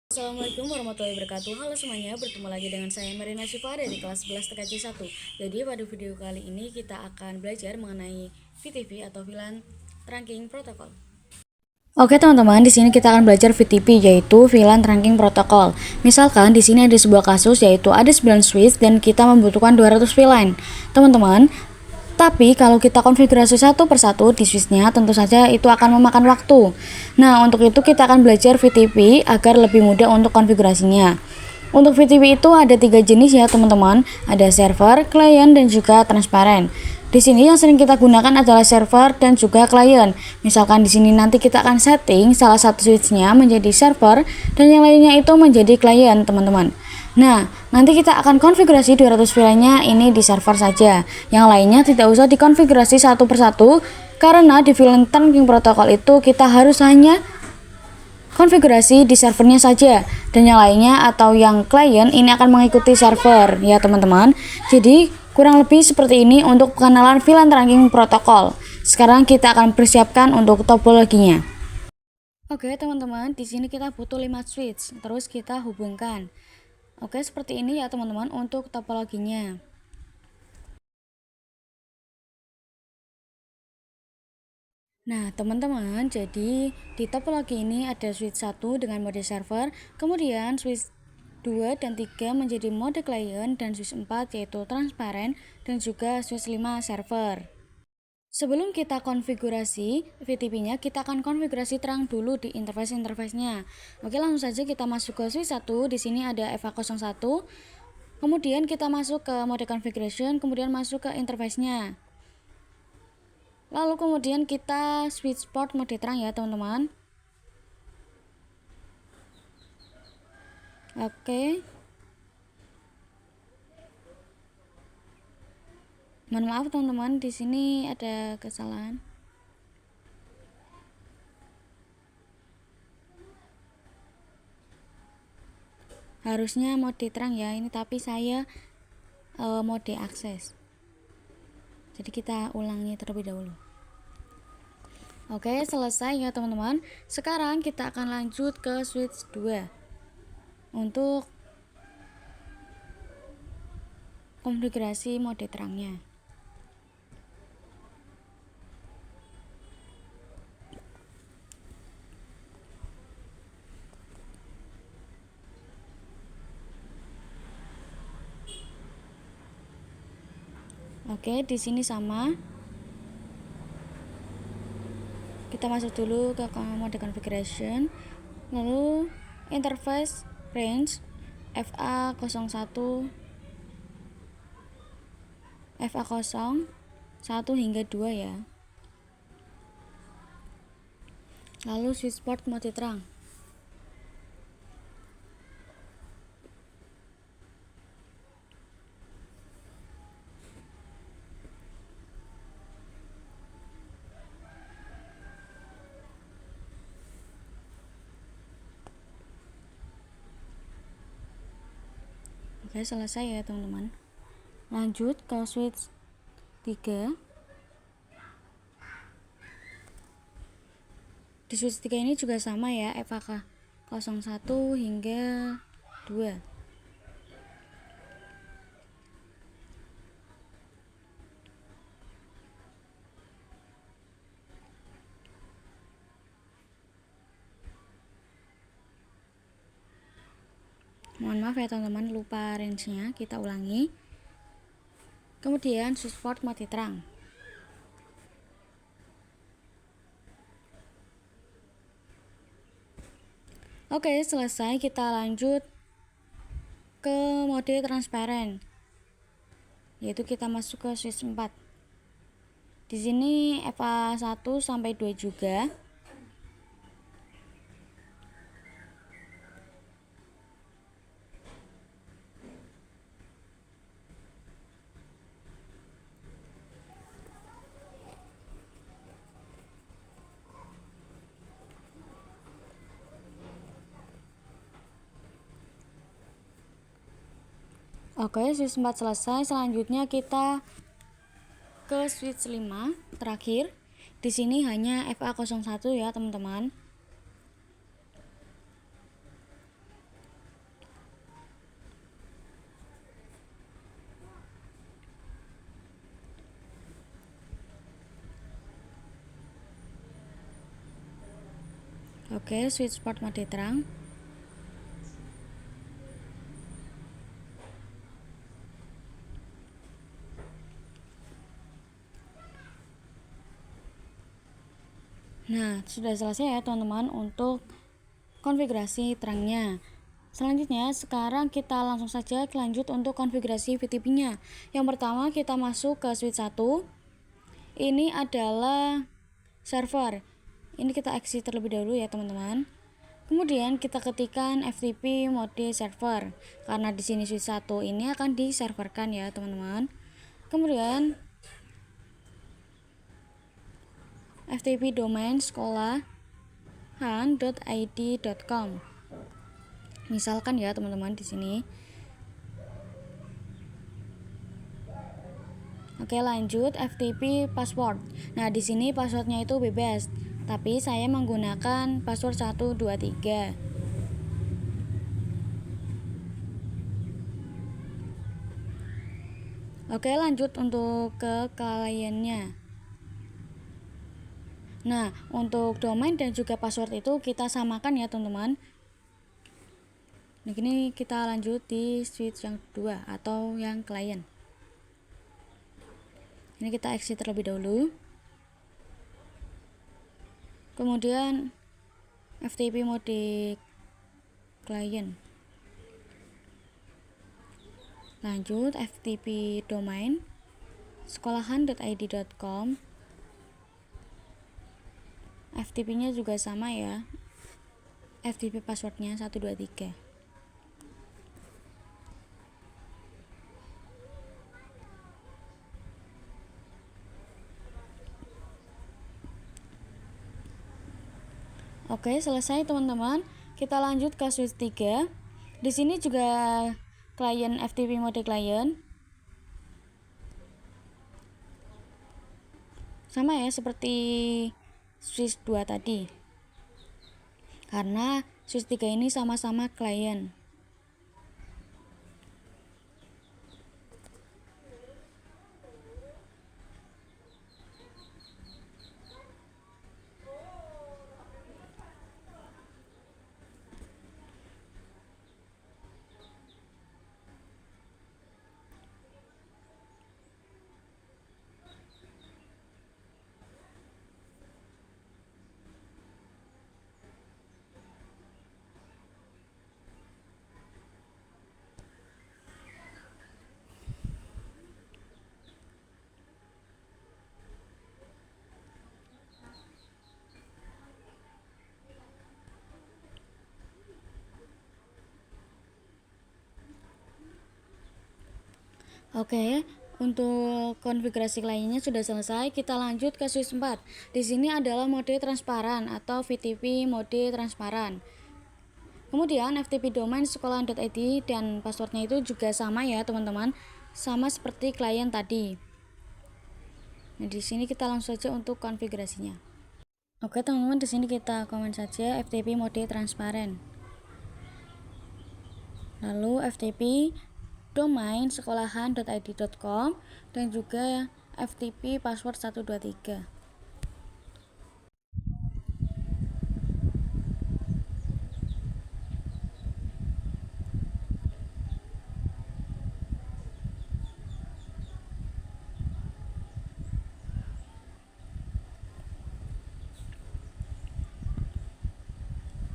Assalamualaikum warahmatullahi wabarakatuh. Halo semuanya, bertemu lagi dengan saya Marina Syifa dari kelas 11 TKJ 1. Jadi pada video kali ini kita akan belajar mengenai VTP atau VLAN Trunking Protocol. Oke teman-teman, di sini kita akan belajar VTP yaitu VLAN Trunking Protocol. Misalkan di sini ada sebuah kasus yaitu ada 9 switch dan kita membutuhkan 200 VLAN. Teman-teman, tapi kalau kita konfigurasi satu persatu di switchnya, tentu saja itu akan memakan waktu. Nah, untuk itu kita akan belajar VTP agar lebih mudah untuk konfigurasinya. Untuk VTP itu ada 3 jenis ya teman-teman, ada server, client, dan juga transparent. Di sini yang sering kita gunakan adalah server dan juga client. Misalkan di sini nanti kita akan setting salah satu switchnya menjadi server dan yang lainnya itu menjadi client teman-teman. Nah, nanti kita akan konfigurasi 200 VLAN-nya ini di server saja. Yang lainnya tidak usah dikonfigurasi satu persatu karena di VLAN Trunking Protocol itu kita harus hanya konfigurasi di servernya saja dan yang lainnya atau yang client ini akan mengikuti server ya teman-teman. Jadi kurang lebih seperti ini untuk pengenalan VLAN Trunking Protocol. Sekarang kita akan persiapkan untuk topologinya. Oke teman-teman, di sini kita butuh 5 switch, terus kita hubungkan. Oke, seperti ini ya teman-teman untuk topologinya. Nah, teman-teman, jadi di topologi ini ada switch 1 dengan mode server, kemudian switch 2 dan 3 menjadi mode client, dan switch 4 yaitu transparent, dan juga switch 5 server. Sebelum kita konfigurasi VTP-nya, kita akan konfigurasi terang dulu di interface-nya. Oke, langsung saja kita masuk ke switch 1. Di sini ada FA01. Kemudian kita masuk ke mode configuration, kemudian masuk ke interface-nya. Lalu kemudian kita switch port mode terang ya, teman-teman. Oke. Mohon maaf teman-teman, di sini ada kesalahan. Harusnya mode terang ya ini, tapi saya mode akses. Jadi kita ulangi terlebih dahulu. Oke, selesai ya teman-teman. Sekarang kita akan lanjut ke switch 2 untuk konfigurasi mode terangnya. Oke, di sini sama. Kita masuk dulu ke mode configuration, lalu interface range FA01 FA0 1 hingga 2 ya. Lalu switch port mode terang. Oke, selesai ya teman-teman. Lanjut ke switch 3. Di switch 3 ini juga sama ya, FAK01 hingga 2. Mohon maaf ya teman-teman, lupa range-nya, kita ulangi. Kemudian switch port mati terang. Oke, selesai. Kita lanjut ke mode transparent, yaitu kita masuk ke switch 4. Di sini FA1 sampai 2 juga. Oke, switch 4 selesai. Selanjutnya kita ke switch 5 terakhir. Di sini hanya FA01 ya, teman-teman. Oke, switch port mode terang. Nah, sudah selesai ya teman-teman untuk konfigurasi terangnya. Selanjutnya, sekarang kita langsung saja lanjut untuk konfigurasi VTP-nya. Yang pertama, kita masuk ke switch 1. Ini adalah server. Ini kita exit terlebih dahulu ya teman-teman. Kemudian kita ketikkan FTP mode server. Karena di sini switch 1 ini akan diserverkan ya teman-teman. Kemudian FTP domain sekolahan.id.com. Misalkan ya teman-teman di sini. Oke, lanjut FTP password. Nah, di sini passwordnya itu bebas, tapi saya menggunakan password 123. Oke, lanjut untuk ke kliennya. Nah, untuk domain dan juga password itu kita samakan ya teman-teman. Nah, ini kita lanjut di switch yang kedua atau yang klien. Ini kita exit terlebih dahulu. Kemudian FTP mode klien. Lanjut FTP domain sekolahan.id.com. FTP-nya juga sama ya. FTP passwordnya 123. Oke, selesai teman-teman. Kita lanjut ke switch 3. Di sini juga klien FTP mode klien. Sama ya seperti switch 2 tadi. Karena switch 3 ini sama-sama klien. Oke, untuk konfigurasi kliennya sudah selesai. Kita lanjut ke switch 4. Di sini adalah mode transparan atau VTP mode transparan. Kemudian FTP domain sekolahan.id dan passwordnya itu juga sama ya teman-teman, sama seperti klien tadi. Nah, di sini kita langsung saja untuk konfigurasinya. Oke teman-teman, di sini kita komen saja FTP mode transparan. Lalu FTP domain sekolahan.id.com dan juga FTP password 123.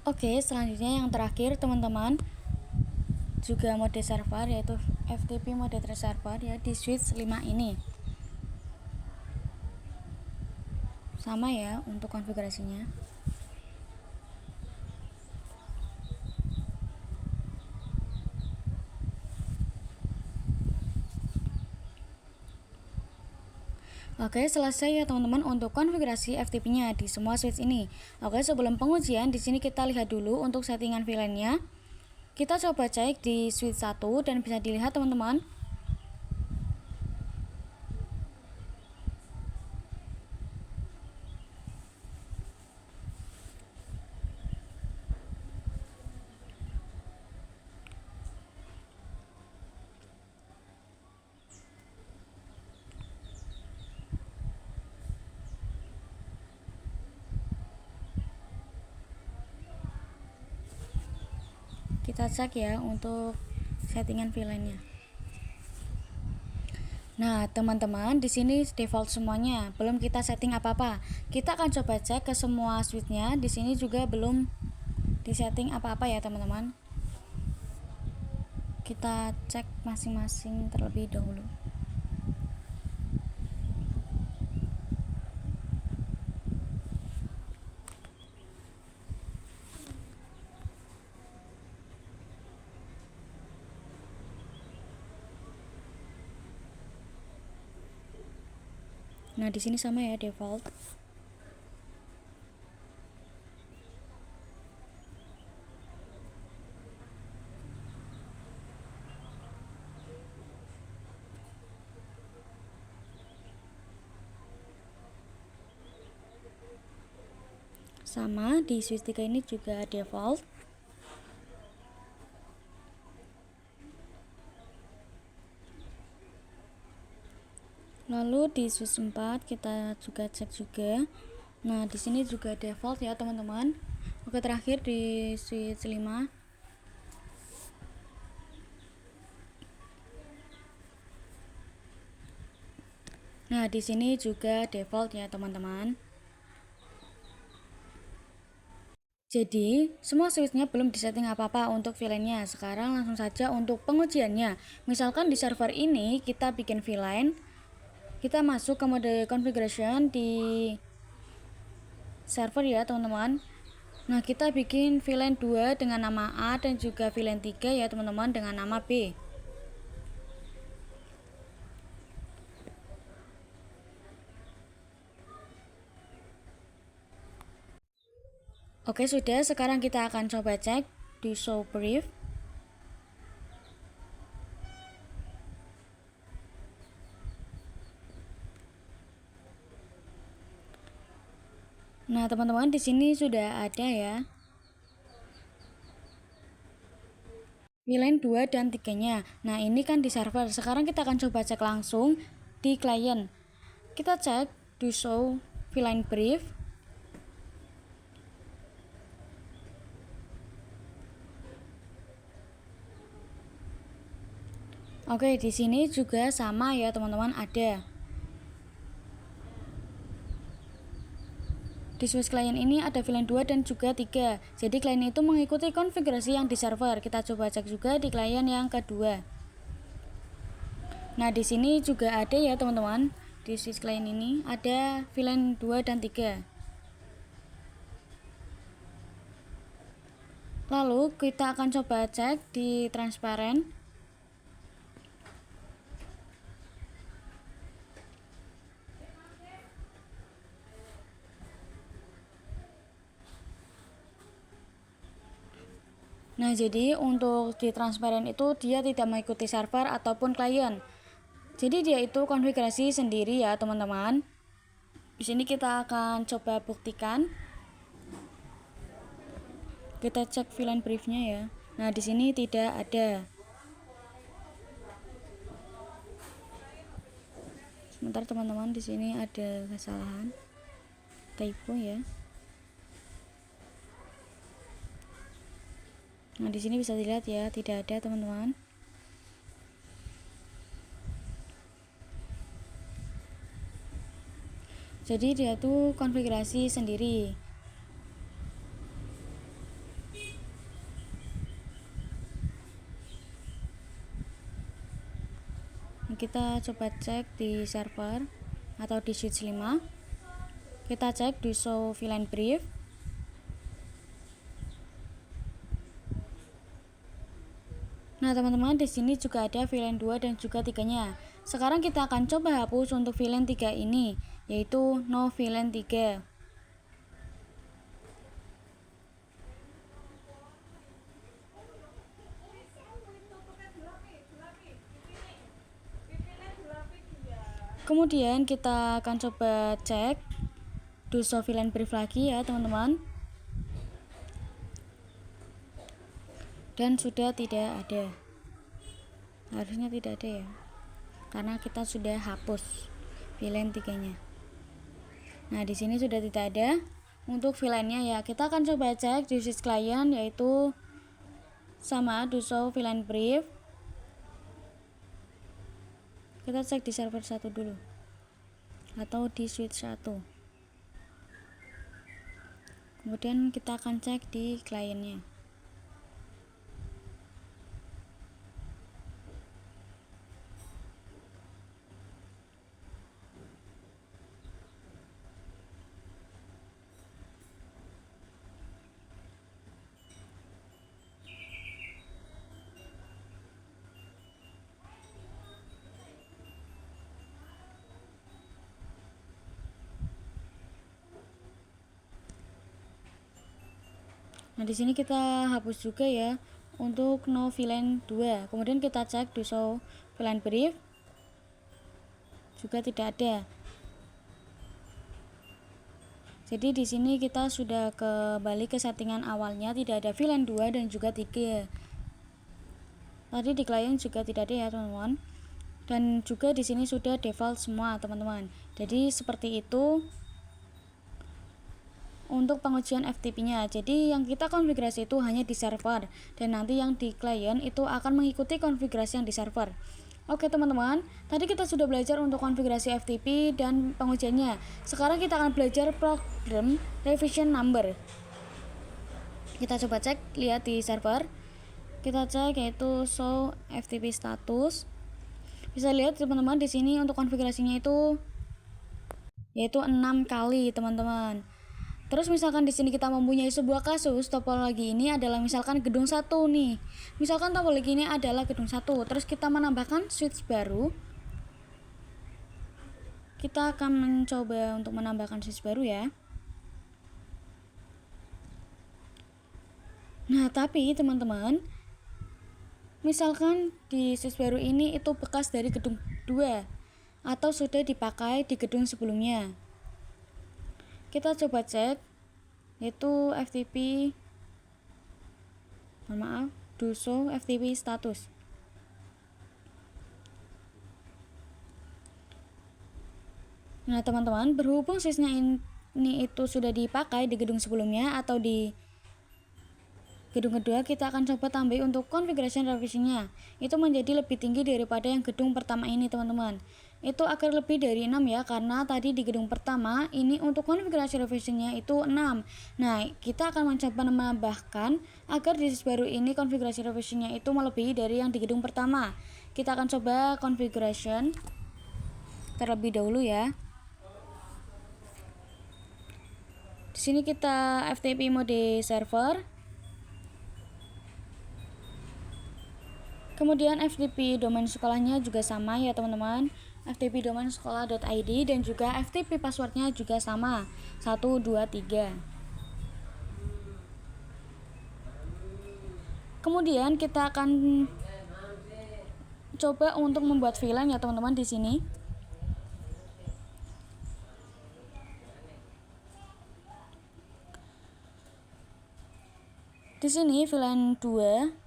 Oke, selanjutnya yang terakhir teman-teman, juga mode server yaitu FTP mode server ya di switch 5 ini. Sama ya untuk konfigurasinya. Oke, selesai ya teman-teman untuk konfigurasi FTP-nya di semua switch ini. Oke, sebelum pengujian di sini kita lihat dulu untuk settingan VLAN-nya. Kita coba cek di switch 1 dan bisa dilihat teman-teman. kita cek ya untuk settingan VLAN-nya. Nah, teman-teman, di sini default semuanya, belum kita setting apa-apa. Kita akan coba cek ke semua switch-nya. Di sini juga belum disetting apa-apa ya, teman-teman. Kita cek masing-masing terlebih dahulu. Nah, di sini sama ya default. Sama di switch 3 ini juga default. Lalu di switch 4 kita juga cek juga. Nah, di sini juga default ya, teman-teman. Oke, terakhir di switch 5. Nah, di sini juga default ya, teman-teman. Jadi, semua switch-nya belum disetting apa-apa untuk VLAN-nya. Sekarang langsung saja untuk pengujiannya. Misalkan di server ini kita bikin VLAN, kita masuk ke mode configuration di server ya, teman-teman. Nah, kita bikin VLAN 2 dengan nama A dan juga VLAN 3 ya, teman-teman, dengan nama B. Oke, sudah. Sekarang kita akan coba cek di show brief. Nah, teman-teman, di sini sudah ada ya VLAN 2 dan 3-nya. Nah, ini kan di server. Sekarang kita akan coba cek langsung di klien. Kita cek di show VLAN brief. Oke, di sini juga sama ya, teman-teman, ada. Di switch klien ini ada VLAN 2 dan juga 3. Jadi klien itu mengikuti konfigurasi yang di server. Kita coba cek juga di klien yang kedua. Nah, di sini juga ada ya, teman-teman. Di switch klien ini ada VLAN 2 dan 3. Lalu kita akan coba cek di transparent. Nah, jadi untuk di transparent itu dia tidak mengikuti server ataupun klien. Jadi dia itu konfigurasi sendiri ya, teman-teman. Di sini kita akan coba buktikan. Kita cek VLAN briefnya ya. Nah, di sini tidak ada. Sebentar, teman-teman, di sini ada kesalahan typo ya. Nah, di sini bisa dilihat ya, tidak ada, teman-teman. Jadi dia tuh konfigurasi sendiri. Kita coba cek di server atau di switch 5. Kita cek di show VLAN brief. Nah, teman-teman, di sini juga ada VLAN 2 dan juga 3-nya. Sekarang kita akan coba hapus untuk VLAN 3 ini, yaitu no VLAN 3. Kemudian kita akan coba cek do show VLAN brief lagi ya, teman-teman. Dan sudah tidak ada. Harusnya tidak ada ya, karena kita sudah hapus VLAN 3-nya. Nah, di sini sudah tidak ada. Untuk VLAN-nya ya, kita akan coba cek di switch client, yaitu sama do show VLAN brief. Kita cek di server 1 dulu atau di switch 1. Kemudian kita akan cek di kliennya. Nah, di sini kita hapus juga ya untuk no VLAN 2. Kemudian kita cek do show VLAN brief. Juga tidak ada. Jadi di sini kita sudah kembali ke settingan awalnya, tidak ada VLAN 2 dan juga 3. Tadi di klien juga tidak ada ya, teman-teman. Dan juga di sini sudah default semua, teman-teman. Jadi seperti itu untuk pengujian FTP-nya. Jadi yang kita konfigurasi itu hanya di server, dan nanti yang di klien itu akan mengikuti konfigurasi yang di server. Oke teman-teman, tadi kita sudah belajar untuk konfigurasi FTP dan pengujiannya. Sekarang kita akan belajar program revision number. Kita coba cek, lihat di server. Kita cek yaitu show FTP status. Bisa lihat teman-teman di sini untuk konfigurasinya itu yaitu 6 kali, teman-teman. Terus misalkan di sini kita mempunyai sebuah kasus topologi ini adalah misalkan gedung 1 nih. Misalkan topologi ini adalah gedung 1, terus kita menambahkan switch baru. Kita akan mencoba untuk menambahkan switch baru ya. Nah, tapi teman-teman, misalkan di switch baru ini itu bekas dari gedung 2 atau sudah dipakai di gedung sebelumnya. Kita coba cek yaitu FTP, do show FTP status. Nah teman-teman, berhubung switchnya ini itu sudah dipakai di gedung sebelumnya atau di gedung kedua, kita akan coba tambah untuk configuration revisinya. Itu menjadi lebih tinggi daripada yang gedung pertama ini, teman-teman. Itu akan lebih dari 6 ya, karena tadi di gedung pertama ini untuk konfigurasi revisinya itu 6. Nah, kita akan mencoba menambahkan agar di baru ini konfigurasi revisinya itu melebihi dari yang di gedung pertama. Kita akan coba configuration terlebih dahulu ya. Di sini kita FTP mode server. Kemudian FTP domain sekolahnya juga sama ya, teman-teman. FTP domain sekolah.id dan juga FTP passwordnya juga sama, 123. Kemudian kita akan coba untuk membuat VLAN ya, teman-teman di sini. Di sini VLAN 2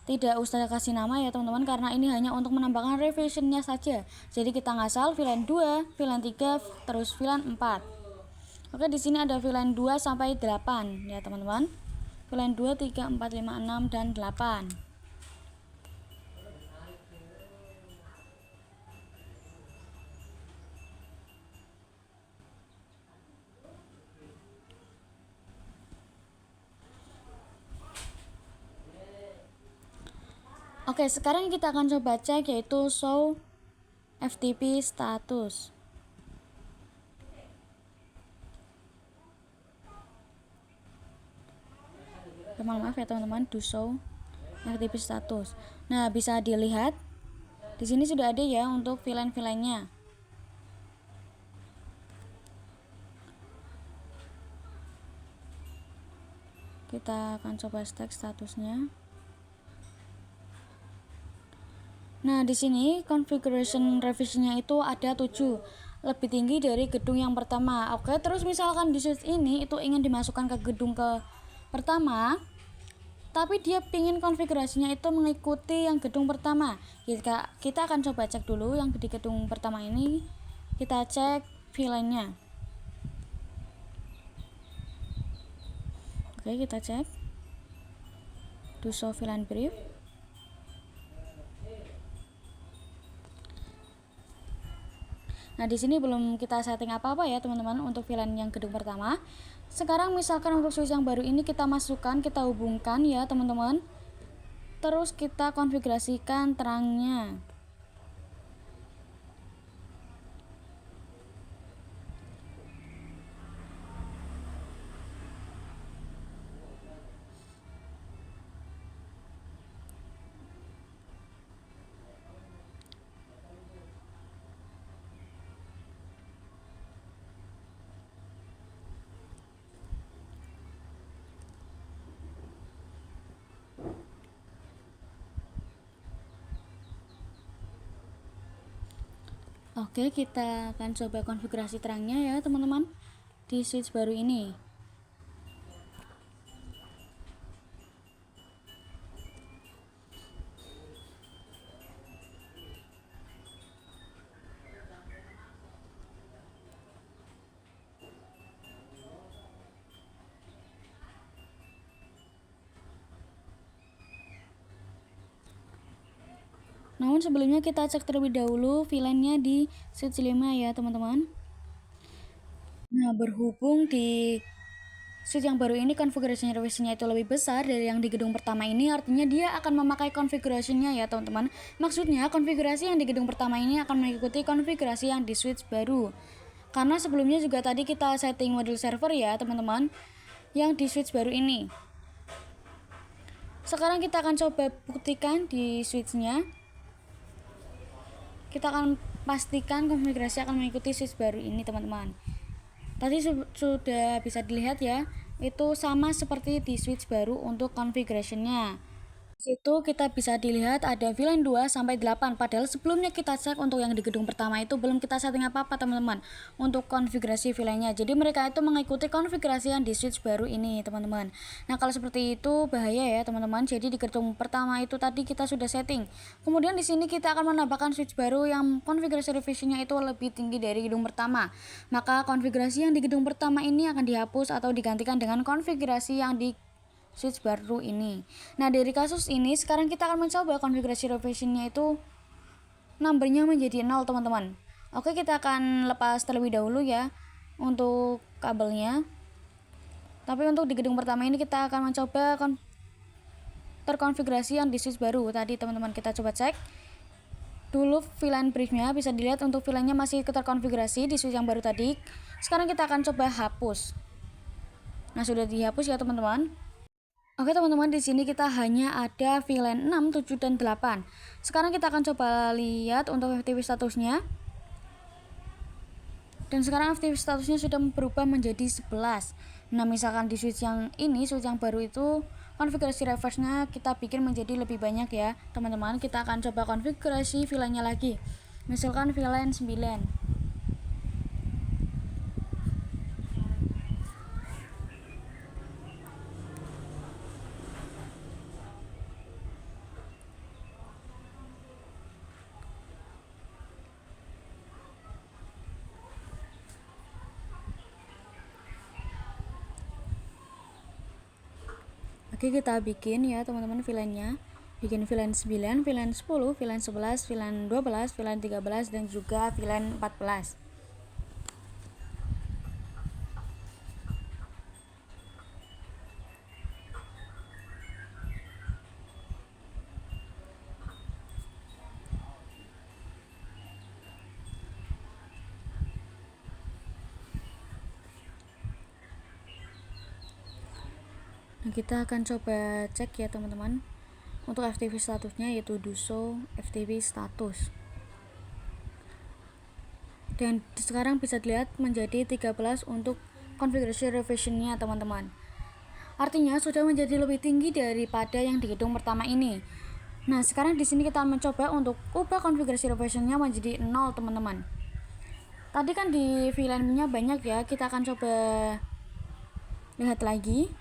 tidak usah kasih nama ya teman-teman, karena ini hanya untuk menambahkan revisionnya saja. Jadi kita ngasal VLAN 2, VLAN 3, terus VLAN 4. Oke, di sini ada VLAN 2 sampai 8 ya teman-teman. VLAN 2, 3, 4, 5, 6 dan 8. Oke, sekarang kita akan coba cek yaitu show FTP status. Maaf ya teman-teman, do show FTP status. Nah, bisa dilihat di sini sudah ada ya untuk VLAN-VLAN-nya. Kita akan coba cek statusnya. Nah, di sini configuration revisionnya itu ada 7, lebih tinggi dari gedung yang pertama. Oke, terus misalkan di switch ini itu ingin dimasukkan ke gedung ke pertama, tapi dia pingin konfigurasinya itu mengikuti yang gedung pertama. Kita akan coba cek dulu yang di gedung pertama ini. Kita cek VLAN-nya. Oke, kita cek. do show VLAN brief. Nah, di sini belum kita setting apa-apa ya, teman-teman, untuk VLAN yang gedung pertama. Sekarang misalkan untuk switch yang baru ini kita masukkan, kita hubungkan ya, teman-teman. Terus kita konfigurasikan terangnya. Oke, kita akan coba konfigurasi terangnya ya, teman-teman, di switch baru ini. Namun sebelumnya kita cek terlebih dahulu VLAN-nya di switch 5 ya, teman-teman. Nah, berhubung di switch yang baru ini konfigurasinya revisinya itu lebih besar dari yang di gedung pertama ini, artinya dia akan memakai konfigurasinya ya, teman-teman. Maksudnya konfigurasi yang di gedung pertama ini akan mengikuti konfigurasi yang di switch baru. Karena sebelumnya juga tadi kita setting model server ya, teman-teman, yang di switch baru ini. Sekarang kita akan coba buktikan di switch-nya. Kita akan pastikan konfigurasi akan mengikuti switch baru ini, teman-teman. Tadi sudah bisa dilihat ya, itu sama seperti di switch baru untuk configuration-nya. Di situ kita bisa dilihat ada VLAN 2 sampai 8, padahal sebelumnya kita cek untuk yang di gedung pertama itu belum kita setting apa-apa, teman-teman, untuk konfigurasi VLAN-nya. Jadi mereka itu mengikuti konfigurasi yang di switch baru ini, teman-teman. Nah, kalau seperti itu bahaya ya, teman-teman. Jadi di gedung pertama itu tadi kita sudah setting. Kemudian di sini kita akan menambahkan switch baru yang konfigurasi revisionnya itu lebih tinggi dari gedung pertama. Maka konfigurasi yang di gedung pertama ini akan dihapus atau digantikan dengan konfigurasi yang di switch baru ini. Nah, dari kasus ini sekarang kita akan mencoba konfigurasi revisionnya itu numbernya menjadi 0, teman-teman. Oke, kita akan lepas terlebih dahulu ya untuk kabelnya. Tapi untuk di gedung pertama ini kita akan mencoba terkonfigurasi yang di switch baru tadi, teman-teman. Kita coba cek dulu VLAN briefnya, bisa dilihat untuk VLAN-nya masih terkonfigurasi di switch yang baru tadi. Sekarang kita akan coba hapus. Nah, sudah dihapus ya, teman-teman. Oke, teman-teman, di sini kita hanya ada VLAN 6, 7, dan 8. Sekarang kita akan coba lihat untuk FTP statusnya. Dan sekarang FTP statusnya sudah berubah menjadi 11. Nah, misalkan di switch yang ini, switch yang baru itu, konfigurasi reverse-nya kita bikin menjadi lebih banyak ya, teman-teman. Kita akan coba konfigurasi VLAN-nya lagi. Misalkan VLAN 9. Oke, kita bikin ya, teman-teman, VLAN-nya. Bikin VLAN 9, VLAN 10, VLAN 11, VLAN 12, VLAN 13, dan juga VLAN 14. Nah, kita akan coba cek ya, teman-teman, untuk FTP statusnya, yaitu do show FTP status. Dan sekarang bisa dilihat menjadi 13 untuk konfigurasi revisionnya, teman-teman. Artinya sudah menjadi lebih tinggi daripada yang di gedung pertama ini. Nah, sekarang di sini kita mencoba untuk ubah konfigurasi revisionnya menjadi 0, teman-teman. Tadi kan di VLAN-nya banyak ya, kita akan coba lihat lagi.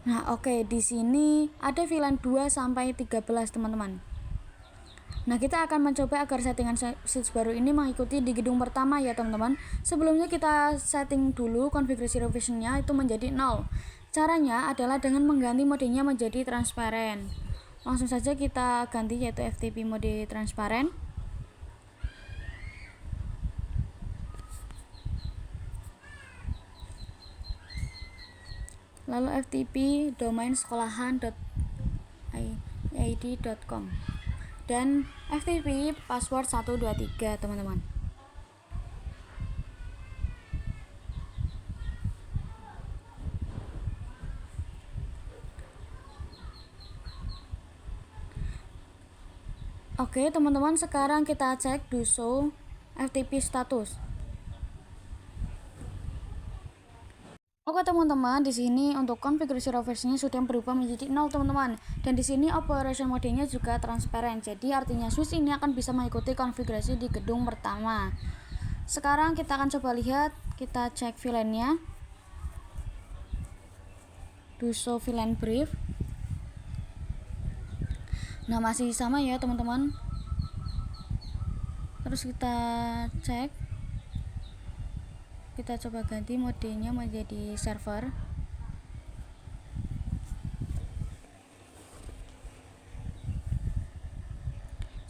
Nah, oke, di sini ada VLAN 2 sampai 13, teman-teman. Nah, kita akan mencoba agar settingan switch baru ini mengikuti di gedung pertama ya teman-teman. Sebelumnya kita setting dulu konfigurasi revisionnya itu menjadi 0. Caranya adalah dengan mengganti modenya menjadi transparent. Langsung saja kita ganti yaitu FTP mode transparent. Lalu FTP domain sekolahan.id.com dan FTP password 123 teman-teman. Oke teman-teman, sekarang kita cek do show FTP status. Oke teman-teman, di sini untuk konfigurasi reversinya sudah berubah menjadi 0 teman-teman. Dan di sini operation modenya juga transparent. Jadi artinya switch ini akan bisa mengikuti konfigurasi di gedung pertama. Sekarang kita akan coba lihat, kita cek VLAN-nya. Do show VLAN brief. Nah, masih sama ya teman-teman. Terus kita cek. Kita coba ganti modenya menjadi server.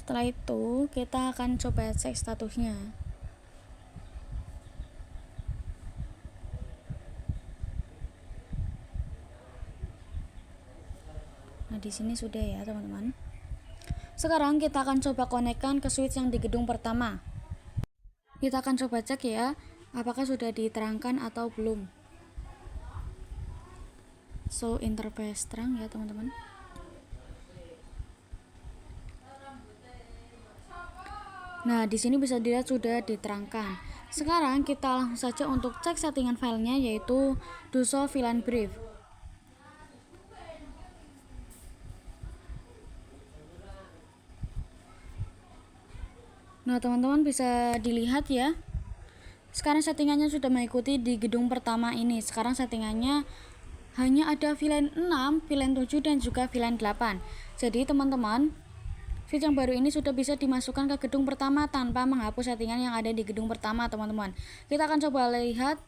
Setelah itu kita akan coba cek statusnya. Nah, di sini sudah ya teman-teman. Sekarang kita akan coba konekkan ke switch yang di gedung pertama. Kita akan coba cek ya, apakah sudah diterangkan atau belum. So interface terang ya teman-teman. Nah, di sini bisa dilihat sudah diterangkan. Sekarang kita langsung saja untuk cek settingan filenya, yaitu do show VLAN brief. Nah, teman-teman bisa dilihat ya. Sekarang settingannya sudah mengikuti di gedung pertama ini. Sekarang settingannya hanya ada VLAN 6, VLAN 7 dan juga VLAN 8. Jadi teman-teman, switch yang baru ini sudah bisa dimasukkan ke gedung pertama tanpa menghapus settingan yang ada di gedung pertama, teman-teman. Kita akan coba lihat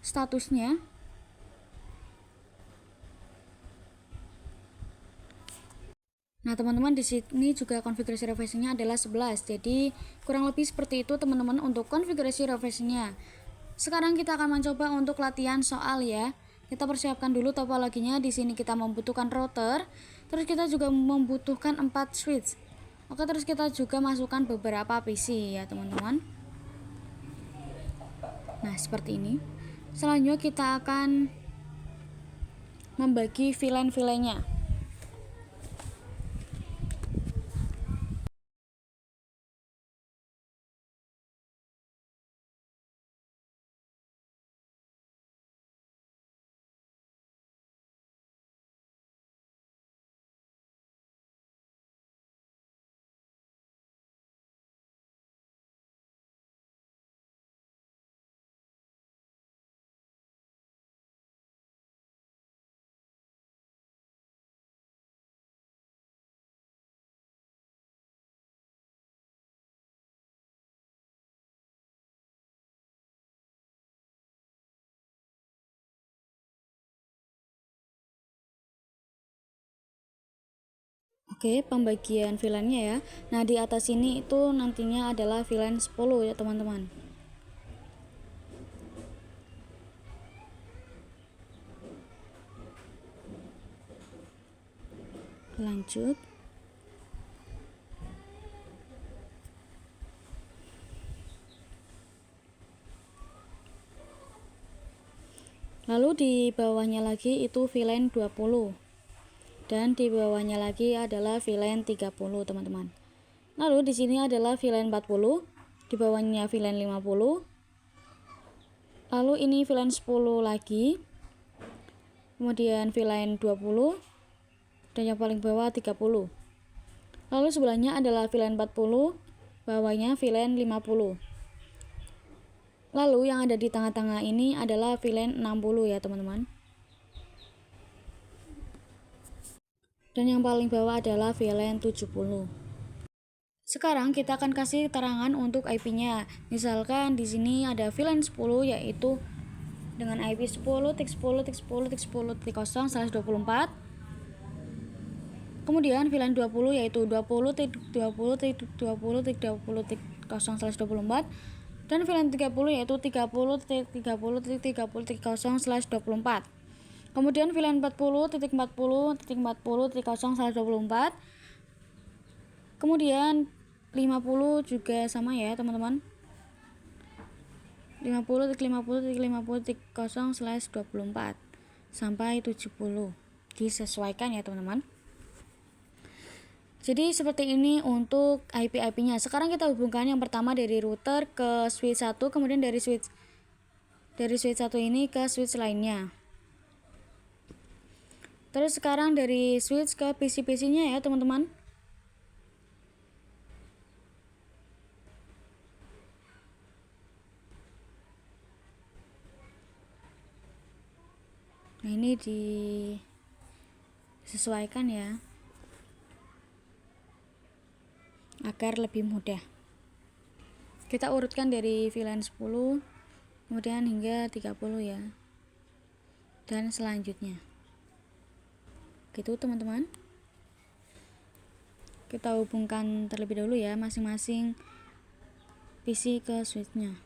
statusnya. Nah, teman-teman, di sini juga konfigurasi reversinya adalah 11. Jadi, kurang lebih seperti itu teman-teman untuk konfigurasi reversinya. Sekarang kita akan mencoba untuk latihan soal ya. Kita persiapkan dulu topologinya. Di sini kita membutuhkan router, terus kita juga membutuhkan 4 switch. Oke, terus kita juga masukkan beberapa PC ya, teman-teman. Nah, seperti ini. Selanjutnya kita akan membagi VLAN-VLAN-nya. Oke, pembagian VLAN-nya ya. Nah, di atas ini itu nantinya adalah VLAN 10 ya, teman-teman. Lanjut. Lalu di bawahnya lagi itu VLAN 20. Dan di bawahnya lagi adalah VLAN 30, teman-teman. Lalu di sini adalah VLAN 40, di bawahnya VLAN 50. Lalu ini VLAN 10 lagi. Kemudian VLAN 20 dan yang paling bawah 30. Lalu sebelahnya adalah VLAN 40, bawahnya VLAN 50. Lalu yang ada di tengah-tengah ini adalah VLAN 60 ya, teman-teman. Dan yang paling bawah adalah VLAN 70. Sekarang kita akan kasih keterangan untuk IP-nya. Misalkan di sini ada VLAN 10 yaitu dengan IP 10.10.10.10.0/24. Kemudian VLAN 20 yaitu 20.20.20.20.0/24 dan VLAN 30 yaitu 30.30.30.30.0/24. Kemudian VLAN 40.40.40.0/24. Kemudian 50 juga sama ya teman-teman. 50.50.50.50.0/24 sampai 70. Disesuaikan ya teman-teman. Jadi seperti ini untuk IP-IP-nya. Sekarang kita hubungkan yang pertama dari router ke switch 1, kemudian dari switch 1 ini ke switch lainnya. Terus sekarang dari switch ke PC-PC-nya ya teman-teman. Nah, ini disesuaikan ya agar lebih mudah. Kita urutkan dari VLAN 10 kemudian hingga 30 ya. Dan selanjutnya. Gitu teman-teman. Kita hubungkan terlebih dahulu ya masing-masing PC ke switch-nya.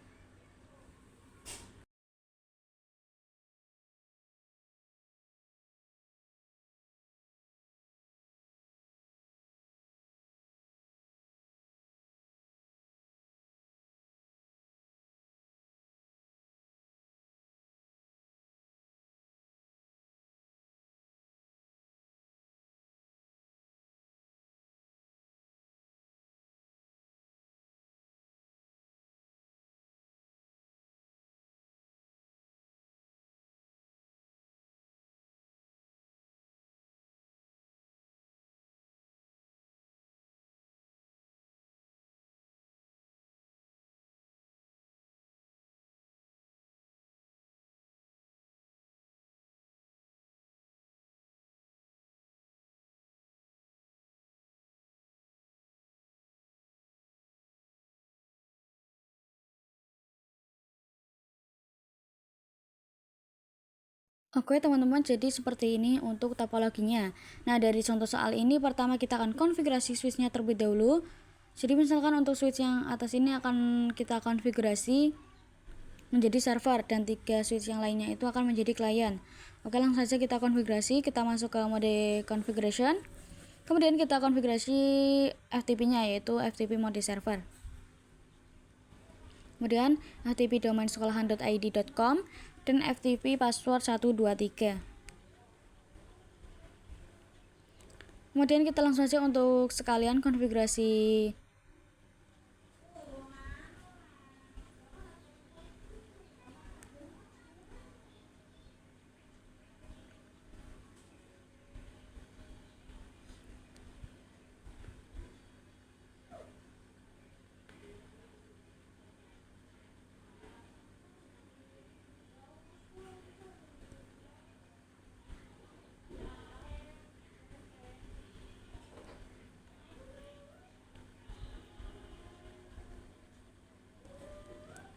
Oke teman-teman, jadi seperti ini untuk topologinya. Nah, dari contoh soal ini pertama kita akan konfigurasi switch-nya terlebih dahulu. Jadi misalkan untuk switch yang atas ini akan kita konfigurasi menjadi server dan 3 switch yang lainnya itu akan menjadi klien. Oke, langsung saja kita konfigurasi. Kita masuk ke mode configuration. Kemudian kita konfigurasi FTP-nya yaitu FTP mode server. Kemudian FTP domain sekolahan.id.com dan FTP password 123. Kemudian kita langsung saja untuk sekalian konfigurasi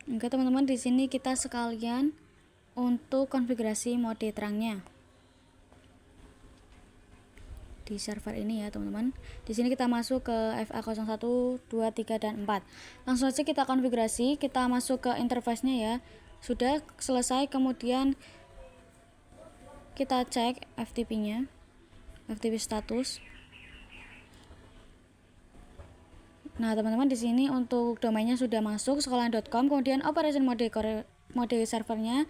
Oke teman-teman, di sini kita sekalian untuk konfigurasi mode terangnya di server ini ya teman-teman. Di sini kita masuk ke FA01, 2, 3 dan 4. Langsung saja kita konfigurasi, kita masuk ke interface-nya ya. Sudah selesai, kemudian kita cek FTP-nya, FTP status. Nah, teman-teman, di sini untuk domainnya sudah masuk sekolahan.com, kemudian operation mode servernya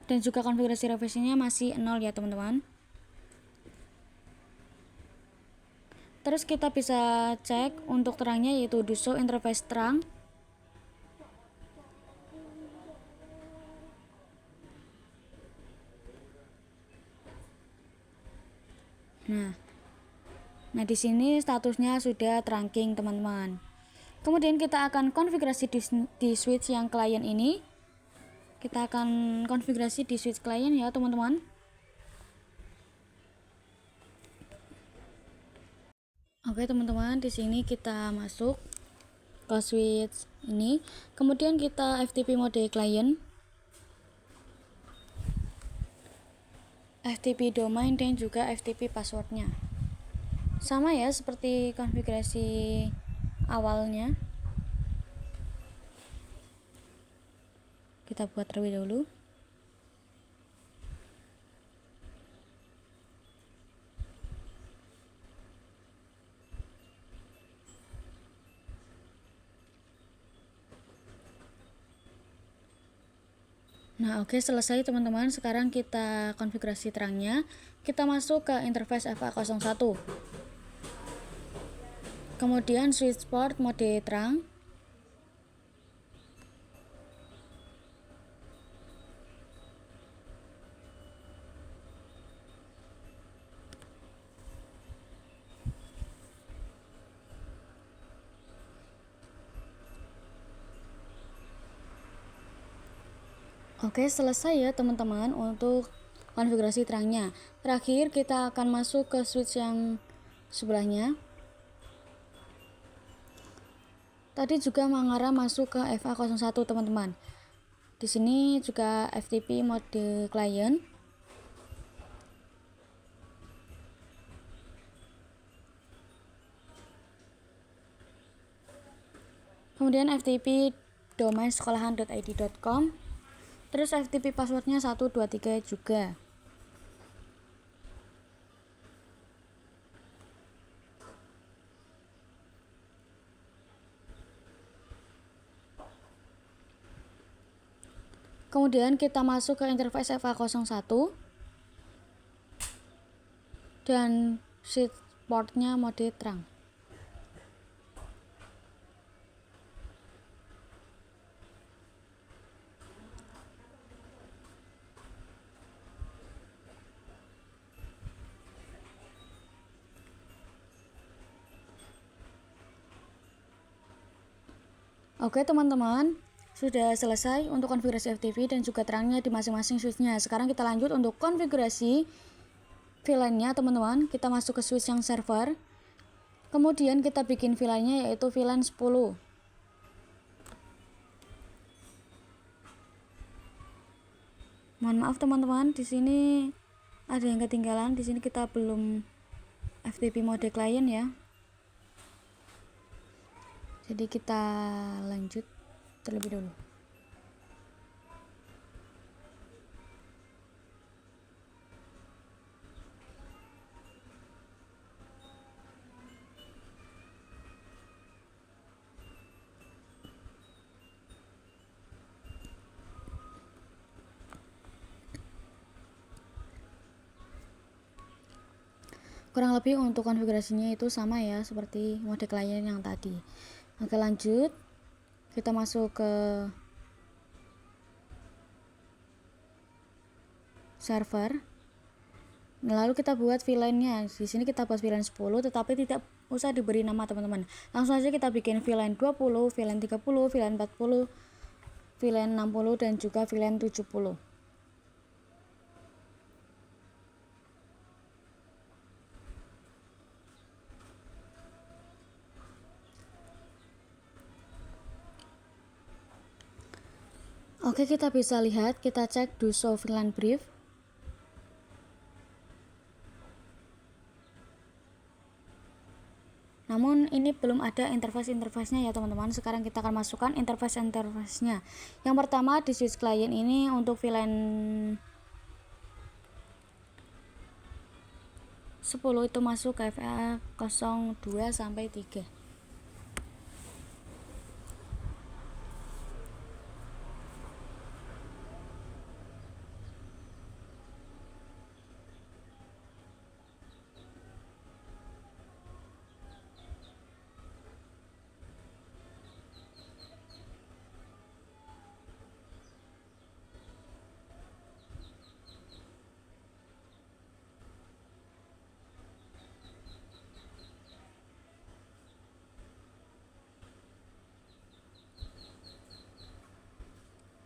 dan juga konfigurasi revisinya masih 0 ya, teman-teman. Terus kita bisa cek untuk terangnya yaitu do show interface terang. Nah, di sini statusnya sudah trunking, teman-teman. Kemudian kita akan konfigurasi di switch yang klien ini. Kita akan konfigurasi di switch klien ya, teman-teman. Oke teman-teman, di sini kita masuk ke switch ini, kemudian kita FTP mode client, FTP domain dan juga FTP passwordnya. Sama ya seperti konfigurasi awalnya. Kita buat terlebih dahulu. Nah, oke, selesai teman-teman. Sekarang kita konfigurasi terangnya. Kita masuk ke interface FA01. Kemudian switch port mode terang. Oke, selesai ya teman-teman untuk konfigurasi terangnya. Terakhir kita akan masuk ke switch yang sebelahnya. Tadi juga mengarah masuk ke FA01 teman-teman. Di sini juga FTP mode client. Kemudian FTP domain sekolahan.id.com. Terus FTP passwordnya 123 juga. Kemudian kita masuk ke interface FA01 dan switch portnya mode terang. Oke teman-teman, sudah selesai untuk konfigurasi FTP dan juga terangnya di masing-masing switchnya. Sekarang kita lanjut untuk konfigurasi VLAN-nya teman-teman. Kita masuk ke switch yang server. Kemudian kita bikin VLAN-nya yaitu VLAN 10. Mohon maaf teman-teman, di sini ada yang ketinggalan. Di sini kita belum FTP mode client ya. Jadi kita lanjut terlebih dahulu. Kurang lebih untuk konfigurasinya itu sama ya seperti mode client yang tadi. Oke, lanjut. Kita masuk ke server. Lalu kita buat VLAN-nya. Di sini kita buat VLAN 10 tetapi tidak usah diberi nama teman-teman. Langsung saja kita bikin VLAN 20, VLAN 30, VLAN 40, VLAN 60 dan juga VLAN 70. Oke, kita bisa lihat, kita cek do show VLAN brief. Namun ini belum ada interface-interface-nya ya teman-teman. Sekarang kita akan masukkan interface-interface-nya. Yang pertama di switch client ini untuk VLAN 10 itu masuk ke FA02 sampai 3.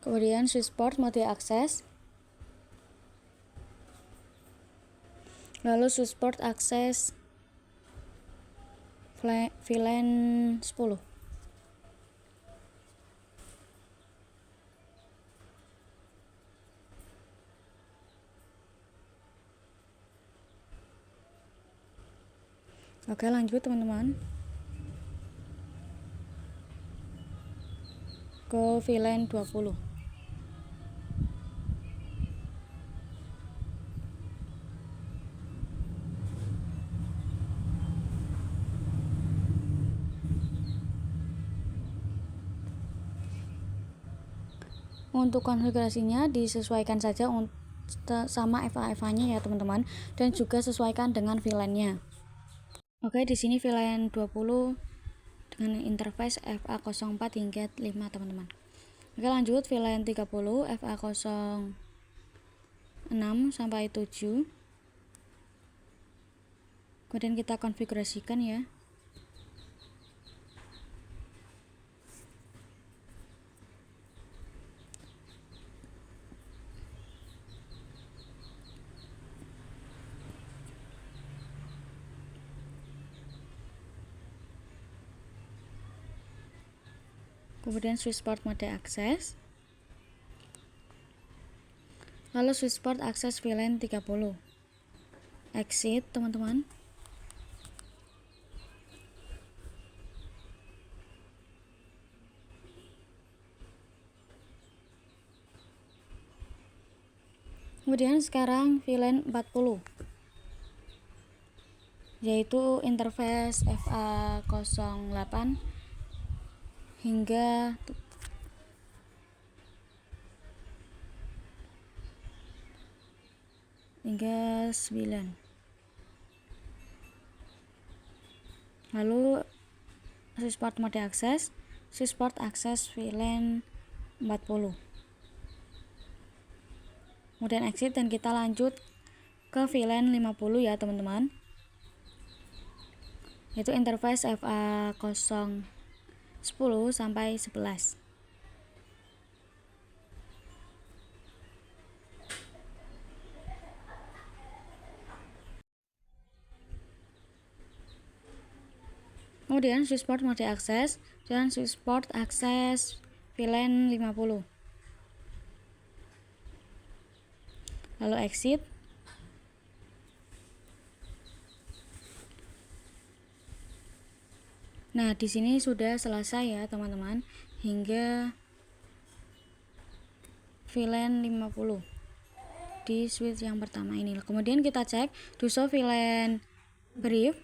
Kemudian switch port mode akses. Lalu switch port akses VLAN 10. Oke, lanjut teman-teman ke VLAN 20. Untuk konfigurasinya disesuaikan saja sama FA-nya ya teman-teman, dan juga sesuaikan dengan VLAN-nya. Oke, di sini VLAN 20 dengan interface FA04 hingga 5 teman-teman. Oke, lanjut VLAN 30 FA06 sampai 7. Kemudian kita konfigurasikan ya. Kemudian switch port mode akses, lalu switch port akses VLAN 30, exit teman-teman. Kemudian sekarang VLAN 40, yaitu interface FA08 hingga 9. Lalu switch port mode akses, switch port akses VLAN 40. Kemudian exit dan kita lanjut ke VLAN 50 ya teman-teman. Yaitu interface FA010 sampai 11. Kemudian switch port mode akses dan switch port akses VLAN 50. Lalu exit. Nah, di sini sudah selesai ya teman-teman, hingga VLAN 50 di switch yang pertama ini. Kemudian kita cek to show VLAN brief.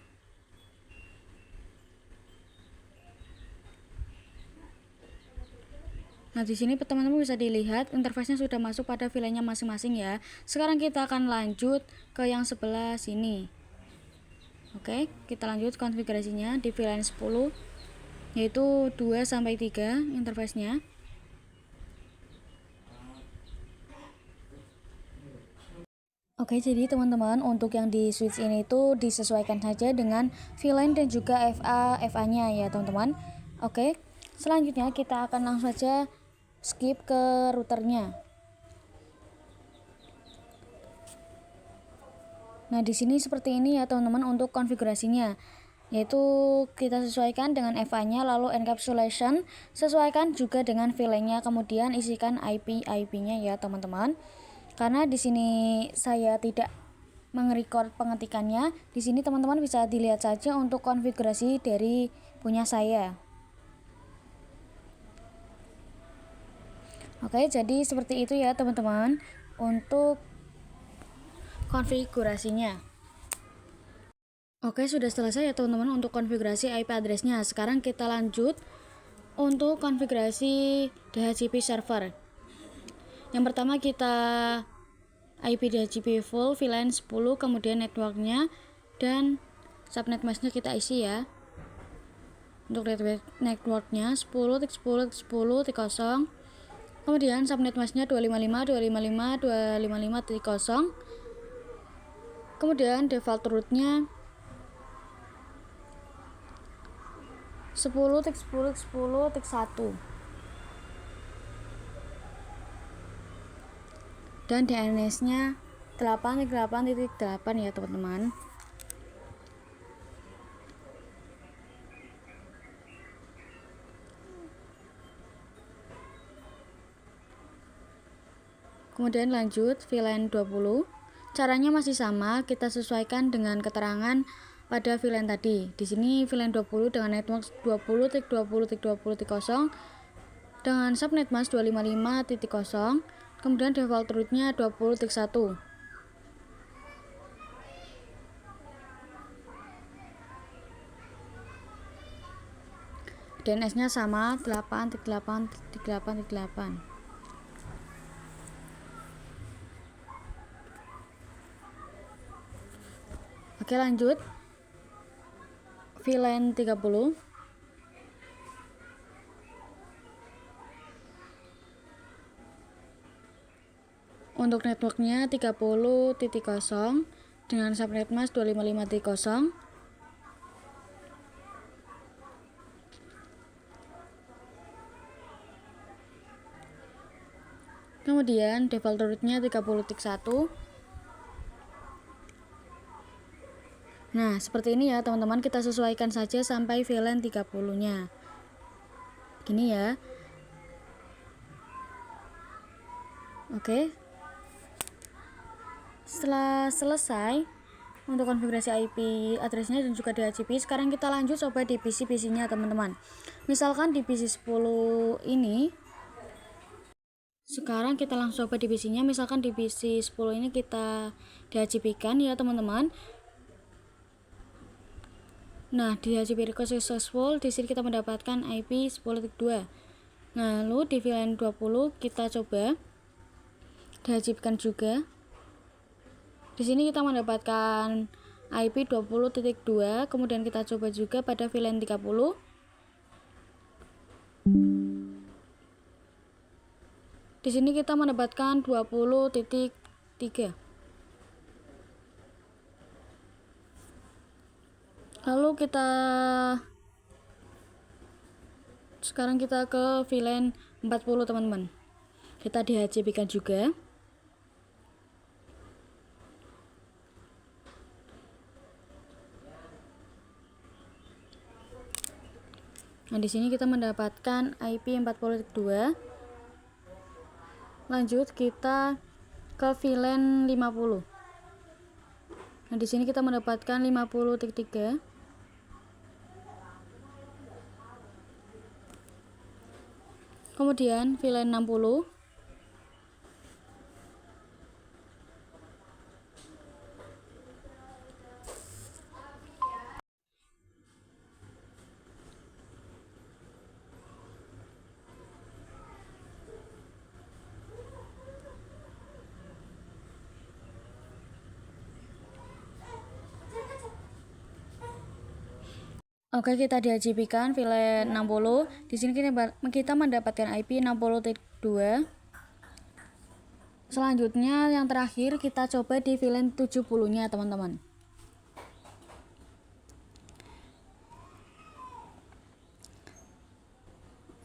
Nah, di sini teman-teman bisa dilihat interface-nya sudah masuk pada VLAN-nya masing-masing ya. Sekarang kita akan lanjut ke yang sebelah sini. Oke, kita lanjut konfigurasinya di VLAN 10, yaitu 2 sampai 3 interface-nya. Oke, jadi teman-teman untuk yang di switch ini itu disesuaikan saja dengan VLAN dan juga FA-nya ya teman-teman. Oke, selanjutnya kita akan langsung saja skip ke routernya. Nah, di sini seperti ini ya teman-teman untuk konfigurasinya, yaitu kita sesuaikan dengan FA-nya, lalu encapsulation sesuaikan juga dengan VLAN-nya, kemudian isikan IP-nya ya teman-teman. Karena di sini saya tidak merecord pengetikannya, di sini teman-teman bisa dilihat saja untuk konfigurasi dari punya saya. Oke, jadi seperti itu ya teman-teman untuk konfigurasinya. Oke, sudah selesai ya teman-teman untuk konfigurasi IP address-nya. Sekarang kita lanjut untuk konfigurasi DHCP server. Yang pertama kita IP DHCP full VLAN 10, kemudian networknya dan subnet mask-nya kita isi ya. Untuk networknya 10.10.10.0, kemudian subnet mask-nya 255.255.255.0, kemudian default root-nya 10.10.10.1 dan DNS-nya 8.8.8 ya teman-teman. Kemudian lanjut VLAN 20. Caranya masih sama, kita sesuaikan dengan keterangan pada VLAN tadi. Di sini VLAN 20 dengan network 20.20.20.0 dengan subnet mask 255.0, kemudian default rootnya 20.1. DNS-nya sama 8.8.8.8. Oke, lanjut VLAN 30. Untuk networknya 30.0 dengan subnet mask 255.0. Kemudian default rootnya 30.1. Nah, seperti ini ya teman-teman, kita sesuaikan saja sampai VLAN 30-nya. Gini ya. Oke. Setelah selesai untuk konfigurasi IP address-nya dan juga DHCP, sekarang kita lanjut coba di PC-nya teman-teman. Misalkan di PC 10 ini, sekarang kita langsung coba di PC-nya. Misalkan di PC 10 ini kita DHCP-kan ya teman-teman. Nah, di DHCP request successful, di sini kita mendapatkan IP 10.2. Nah, lalu di VLAN 20 kita coba DHCP-kan juga. Di sini kita mendapatkan IP 20.2, kemudian kita coba juga pada VLAN 30. Di sini kita mendapatkan 20.3. Lalu sekarang kita ke VLAN 40 teman-teman. Kita DHCP-kan juga. Nah, di sini kita mendapatkan IP 40.2. Lanjut kita ke VLAN 50. Nah, di sini kita mendapatkan 50.3. Kemudian VLAN 60. Oke, kita DHCP-kan VLAN 60. Di sini kita mendapatkan IP 60.2. Selanjutnya yang terakhir kita coba di VLAN 70-nya teman-teman.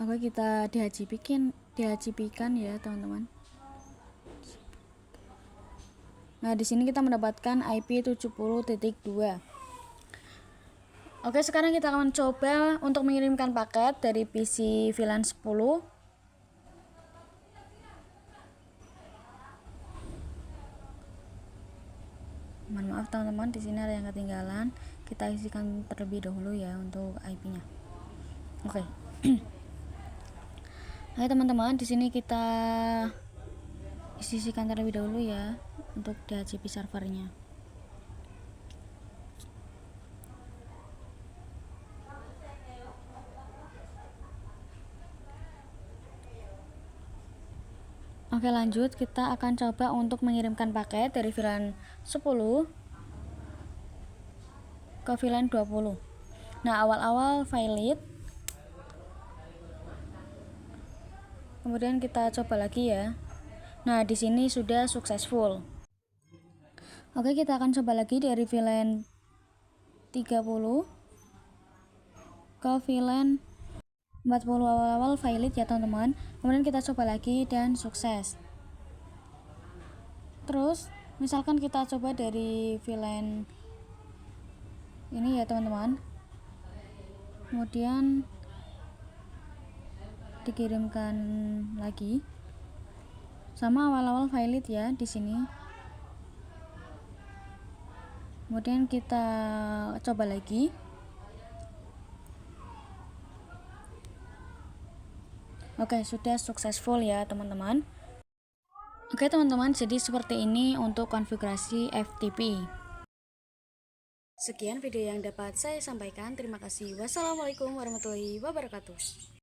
Oke, kita DHCP-kan ya teman-teman. Nah, di sini kita mendapatkan IP 70.2. Oke, sekarang kita akan coba untuk mengirimkan paket dari PC VLAN 10. Mohon maaf teman-teman, di sini ada yang ketinggalan. Kita isikan terlebih dahulu ya untuk IP-nya. Oke. Oke teman-teman, di sini kita isikan terlebih dahulu ya untuk DHCP servernya. Oke, lanjut kita akan coba untuk mengirimkan paket dari VLAN 10 ke VLAN 20. Nah, awal-awal valid. Kemudian kita coba lagi ya. Nah, di sini sudah successful. Oke, kita akan coba lagi dari VLAN 30 ke VLAN 40, awal-awal valid ya teman-teman. Kemudian kita coba lagi dan sukses. Terus misalkan kita coba dari VLAN ini ya teman-teman, kemudian dikirimkan lagi sama awal-awal valid ya di sini. Kemudian kita coba lagi. Oke, sudah successful ya teman-teman. Oke teman-teman, jadi seperti ini untuk konfigurasi FTP. Sekian video yang dapat saya sampaikan. Terima kasih. Wassalamualaikum warahmatullahi wabarakatuh.